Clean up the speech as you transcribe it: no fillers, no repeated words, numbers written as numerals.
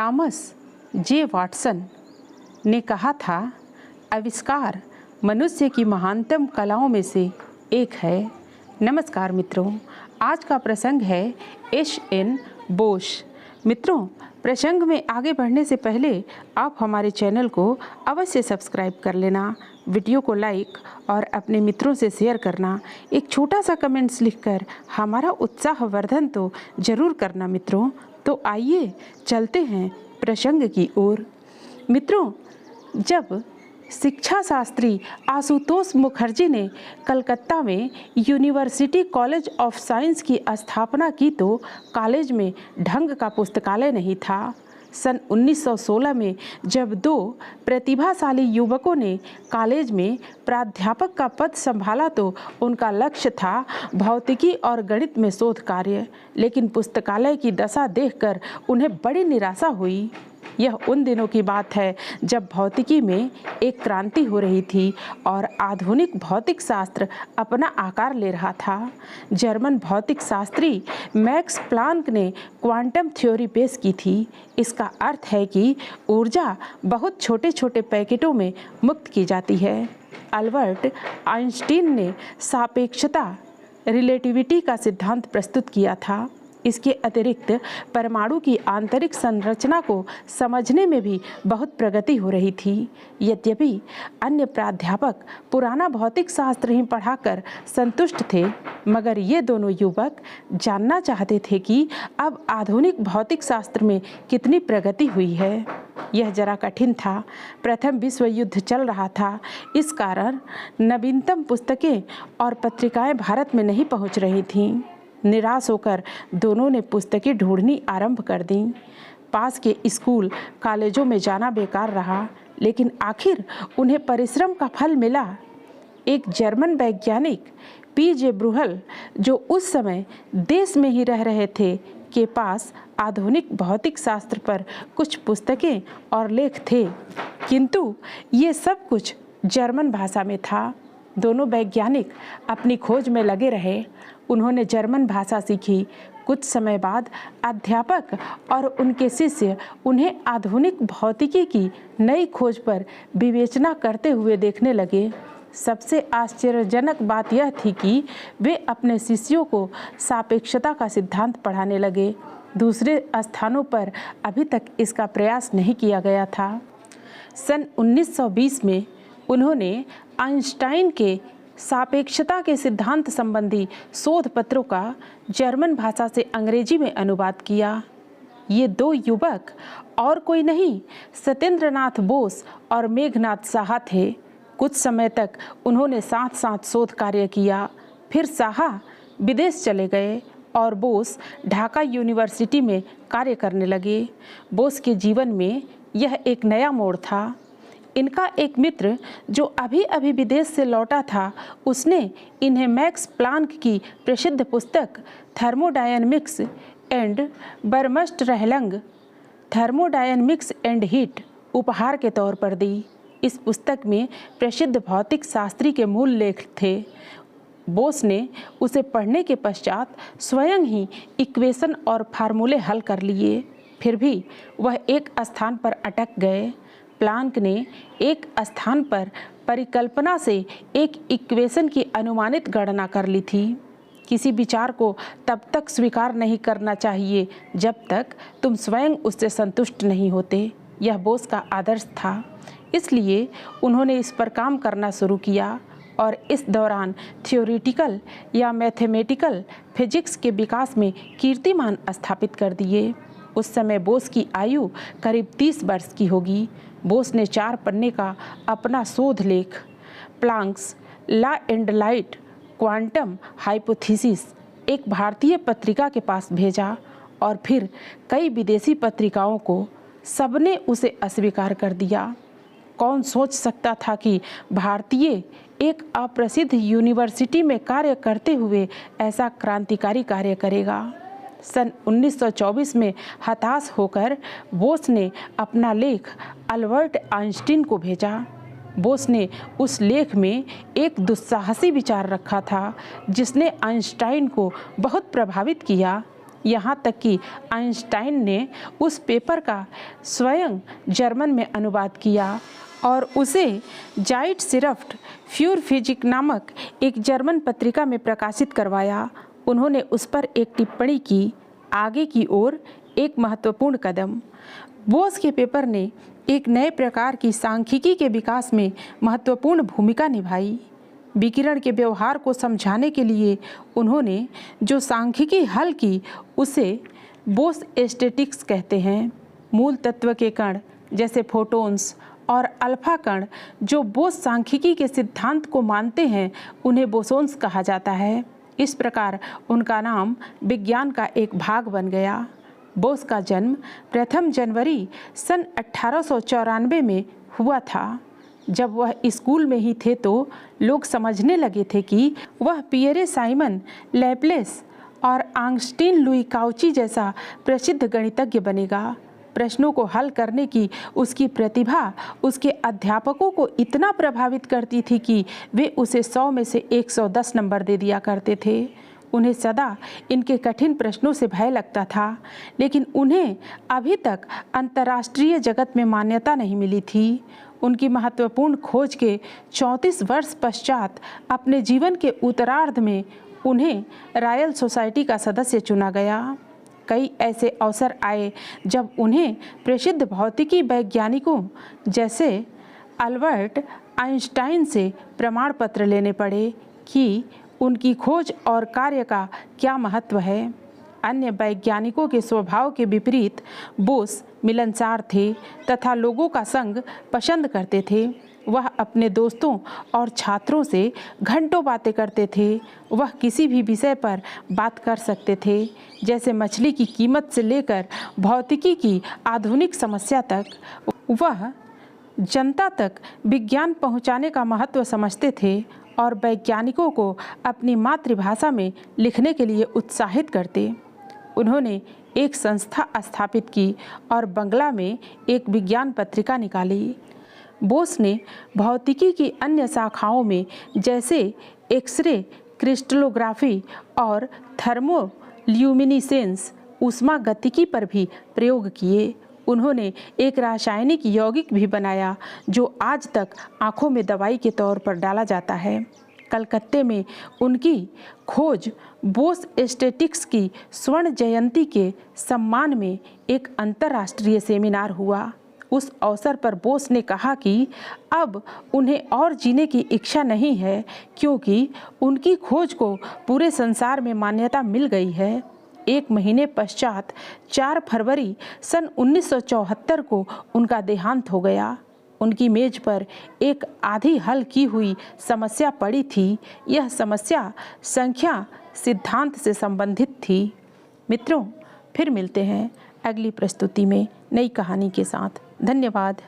Thomas जे Watson ने कहा था, आविष्कार मनुष्य की महानतम कलाओं में से एक है। नमस्कार मित्रों, आज का प्रसंग है एच.एन. बोस। मित्रों, प्रसंग में आगे बढ़ने से पहले आप हमारे चैनल को अवश्य सब्सक्राइब कर लेना, वीडियो को लाइक और अपने मित्रों से शेयर करना, एक छोटा सा कमेंट्स लिखकर हमारा उत्साहवर्धन तो ज़रूर करना मित्रों। तो आइए चलते हैं प्रसंग की ओर। मित्रों, जब शिक्षा शास्त्री आशुतोष मुखर्जी ने कलकत्ता में यूनिवर्सिटी कॉलेज ऑफ साइंस की स्थापना की तो कॉलेज में ढंग का पुस्तकालय नहीं था। सन 1916 में जब दो प्रतिभाशाली युवकों ने कॉलेज में प्राध्यापक का पद संभाला तो उनका लक्ष्य था भौतिकी और गणित में शोध कार्य, लेकिन पुस्तकालय की दशा देखकर उन्हें बड़ी निराशा हुई। यह उन दिनों की बात है जब भौतिकी में एक क्रांति हो रही थी और आधुनिक भौतिक शास्त्र अपना आकार ले रहा था। जर्मन भौतिक शास्त्री मैक्स प्लांक ने क्वांटम थ्योरी पेश की थी। इसका अर्थ है कि ऊर्जा बहुत छोटे छोटे पैकेटों में मुक्त की जाती है। अल्बर्ट आइंस्टीन ने सापेक्षता रिलेटिविटी का सिद्धांत प्रस्तुत किया था। इसके अतिरिक्त परमाणु की आंतरिक संरचना को समझने में भी बहुत प्रगति हो रही थी। यद्यपि अन्य प्राध्यापक पुराना भौतिक शास्त्र ही पढ़ाकर संतुष्ट थे, मगर ये दोनों युवक जानना चाहते थे कि अब आधुनिक भौतिक शास्त्र में कितनी प्रगति हुई है। यह जरा कठिन था। प्रथम विश्व युद्ध चल रहा था, इस कारण नवीनतम पुस्तकें और पत्रिकाएं भारत में नहीं पहुंच रही थीं। निराश होकर दोनों ने पुस्तकें ढूंढनी आरंभ कर दी। पास के स्कूल कॉलेजों में जाना बेकार रहा, लेकिन आखिर उन्हें परिश्रम का फल मिला। एक जर्मन वैज्ञानिक पी.जे. ब्रूहल, जो उस समय देश में ही रह रहे थे, के पास आधुनिक भौतिक शास्त्र पर कुछ पुस्तकें और लेख थे, किंतु ये सब कुछ जर्मन भाषा में था। दोनों वैज्ञानिक अपनी खोज में लगे रहे। उन्होंने जर्मन भाषा सीखी। कुछ समय बाद अध्यापक और उनके शिष्य उन्हें आधुनिक भौतिकी की नई खोज पर विवेचना करते हुए देखने लगे। सबसे आश्चर्यजनक बात यह थी कि वे अपने शिष्यों को सापेक्षता का सिद्धांत पढ़ाने लगे। दूसरे स्थानों पर अभी तक इसका प्रयास नहीं किया गया था। सन 1920 में उन्होंने आइंस्टाइन के सापेक्षता के सिद्धांत संबंधी शोध पत्रों का जर्मन भाषा से अंग्रेजी में अनुवाद किया। ये दो युवक और कोई नहीं, सत्येंद्रनाथ बोस और मेघनाथ साहा थे। कुछ समय तक उन्होंने साथ साथ शोध कार्य किया। फिर साहा विदेश चले गए और बोस ढाका यूनिवर्सिटी में कार्य करने लगे। बोस के जीवन में यह एक नया मोड़ था। इनका एक मित्र जो अभी अभी विदेश से लौटा था, उसने इन्हें मैक्स प्लांक की प्रसिद्ध पुस्तक थर्मोडायनेमिक्स एंड बर्मस्ट्रहलंग थर्मोडायनेमिक्स एंड हीट उपहार के तौर पर दी। इस पुस्तक में प्रसिद्ध भौतिक शास्त्री के मूल लेख थे। बोस ने उसे पढ़ने के पश्चात स्वयं ही इक्वेशन और फार्मूले हल कर लिए। फिर भी वह एक स्थान पर अटक गए। प्लांक ने एक स्थान पर परिकल्पना से एक इक्वेशन की अनुमानित गणना कर ली थी। किसी विचार को तब तक स्वीकार नहीं करना चाहिए जब तक तुम स्वयं उससे संतुष्ट नहीं होते। यह बोस का आदर्श था। इसलिए उन्होंने इस पर काम करना शुरू किया और इस दौरान थ्योरेटिकल या मैथमेटिकल फिजिक्स के विकास में कीर्तिमान स्थापित कर दिए। उस समय बोस की आयु करीब 30 वर्ष की होगी। बोस ने 4 पन्ने का अपना शोध लेख Planck's law and light quantum hypothesis एक भारतीय पत्रिका के पास भेजा और फिर कई विदेशी पत्रिकाओं को। सबने उसे अस्वीकार कर दिया। कौन सोच सकता था कि भारतीय एक अप्रसिद्ध यूनिवर्सिटी में कार्य करते हुए ऐसा क्रांतिकारी कार्य करेगा। सन 1924 में हताश होकर बोस ने अपना लेख अल्बर्ट आइंस्टीन को भेजा। बोस ने उस लेख में एक दुस्साहसी विचार रखा था जिसने आइंस्टाइन को बहुत प्रभावित किया। यहाँ तक कि आइंस्टाइन ने उस पेपर का स्वयं जर्मन में अनुवाद किया और उसे ज़ाइटसिरफ्ट फ्यूर फिजिक नामक एक जर्मन पत्रिका में प्रकाशित करवाया। उन्होंने उस पर एक टिप्पणी की, आगे की ओर एक महत्वपूर्ण कदम। बोस के पेपर ने एक नए प्रकार की सांख्यिकी के विकास में महत्वपूर्ण भूमिका निभाई। विकिरण के व्यवहार को समझाने के लिए उन्होंने जो सांख्यिकी हल की उसे बोस एस्थेटिक्स कहते हैं। मूल तत्व के कण जैसे फोटॉन्स और अल्फा कण जो बोस सांख्यिकी के सिद्धांत को मानते हैं उन्हें बोसोन्स कहा जाता है। इस प्रकार उनका नाम विज्ञान का एक भाग बन गया। बोस का जन्म प्रथम जनवरी सन 1894 में हुआ था। जब वह स्कूल में ही थे तो लोग समझने लगे थे कि वह पियरे साइमन लैप्लेस और आंगस्टीन लुई काउची जैसा प्रसिद्ध गणितज्ञ बनेगा। प्रश्नों को हल करने की उसकी प्रतिभा उसके अध्यापकों को इतना प्रभावित करती थी कि वे उसे 100 में से 110 नंबर दे दिया करते थे। उन्हें सदा इनके कठिन प्रश्नों से भय लगता था, लेकिन उन्हें अभी तक अंतर्राष्ट्रीय जगत में मान्यता नहीं मिली थी। उनकी महत्वपूर्ण खोज के 34 वर्ष पश्चात अपने जीवन के उत्तरार्ध में उन्हें रॉयल सोसाइटी का सदस्य चुना गया। कई ऐसे अवसर आए जब उन्हें प्रसिद्ध भौतिकी वैज्ञानिकों जैसे अल्बर्ट आइंस्टाइन से प्रमाण पत्र लेने पड़े कि उनकी खोज और कार्य का क्या महत्व है। अन्य वैज्ञानिकों के स्वभाव के विपरीत बोस मिलनसार थे तथा लोगों का संग पसंद करते थे। वह अपने दोस्तों और छात्रों से घंटों बातें करते थे। वह किसी भी विषय पर बात कर सकते थे, जैसे मछली की कीमत से लेकर भौतिकी की आधुनिक समस्या तक। वह जनता तक विज्ञान पहुंचाने का महत्व समझते थे और वैज्ञानिकों को अपनी मातृभाषा में लिखने के लिए उत्साहित करते। उन्होंने एक संस्था स्थापित की और बंगला में एक विज्ञान पत्रिका निकाली। बोस ने भौतिकी की अन्य शाखाओं में जैसे एक्सरे क्रिस्टलोग्राफी और थर्मोल्यूमिनिसेंस ऊष्मा गतिकी पर भी प्रयोग किए। उन्होंने एक रासायनिक यौगिक भी बनाया जो आज तक आँखों में दवाई के तौर पर डाला जाता है। कलकत्ते में उनकी खोज बोस एस्थेटिक्स की स्वर्ण जयंती के सम्मान में एक अंतर्राष्ट्रीय सेमिनार हुआ। उस अवसर पर बोस ने कहा कि अब उन्हें और जीने की इच्छा नहीं है, क्योंकि उनकी खोज को पूरे संसार में मान्यता मिल गई है। एक महीने पश्चात 4 फरवरी सन 1974 को उनका देहांत हो गया। उनकी मेज पर एक आधी हल की हुई समस्या पड़ी थी। यह समस्या संख्या सिद्धांत से संबंधित थी। मित्रों, फिर मिलते हैं अगली प्रस्तुति में नई कहानी के साथ। धन्यवाद।